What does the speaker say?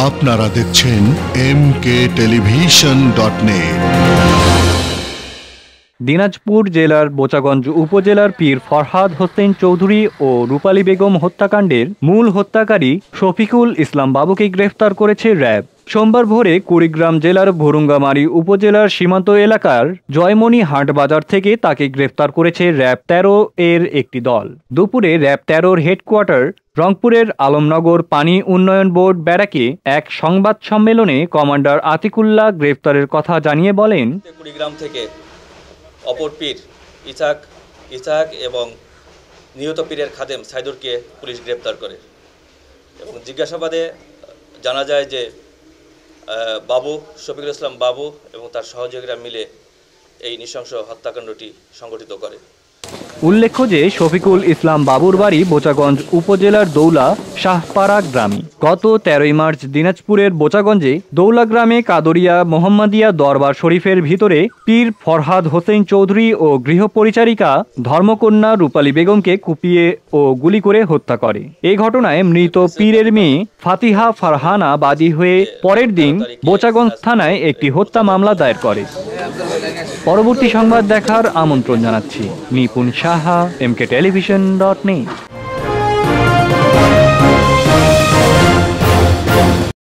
আপনারা দেখছেন mkTelevision.net। দিনাজপুর জেলার বোচাগঞ্জ উপজেলার পীর ফরহাদ হোসেন চৌধুরী ও রূপালী বেগম হত্যাকাণ্ডের মূল হত্যাকারী শফিকুল ইসলাম বাবুকে গ্রেফতার করেছে র্যাব। সোমবার ভোরে কুড়িগ্রাম জেলার ভুরুঙ্গামারী উপজেলার সীমান্ত এলাকার জয়মণি হাট বাজার থেকে তাকে গ্রেফতার করেছে র্যাব ১৩ এর একটি দল। দুপুরে র্যাব ১৩ হেডকোয়ার্টার রংপুরের আলমনগর পানি উন্নয়ন বোর্ড ব্যারাকে এক সংবাদ সম্মেলনে কমান্ডার আতিকুল্লাহ গ্রেফতারের কথা জানিয়ে বলেন, কুড়িগ্রাম থেকে অপর পীর ইসাক এবং নিহত পীরের খাদেম সাইদুরকে পুলিশ গ্রেপ্তার করে এবং জিজ্ঞাসাবাদে জানা যায় যে বাবু শফিকুল ইসলাম বাবু এবং তার সহযোগীরা মিলে এই নৃশংস হত্যাকাণ্ডটি সংগঠিত করে। উল্লেখ্য যে শফিকুল ইসলাম বাবুর বাড়ি বোচাগঞ্জ উপজেলার দৌলা শাহপাড়া গ্রামে। গত ১৩ মার্চ দিনাজপুরের বোচাগঞ্জে দৌলা গ্রামে কাদরিয়া মোহাম্মদিয়া দরবার শরীফের ভিতরে পীর ফরহাদ হোসেন চৌধুরী ও গৃহপরিচারিকা ধর্মকন্যা রূপালী বেগমকে কুপিয়ে ও গুলি করে হত্যা করে। এই ঘটনায় মৃত পীরের মেয়ে ফাতিহা ফারহানা বাদী হয়ে পরের দিন বোচাগঞ্জ থানায় একটি হত্যা মামলা দায়ের করে। পরবর্তী সংবাদ দেখার আমন্ত্রণ জানাচ্ছি। নিপুণ সাহা, mkTelevision.net।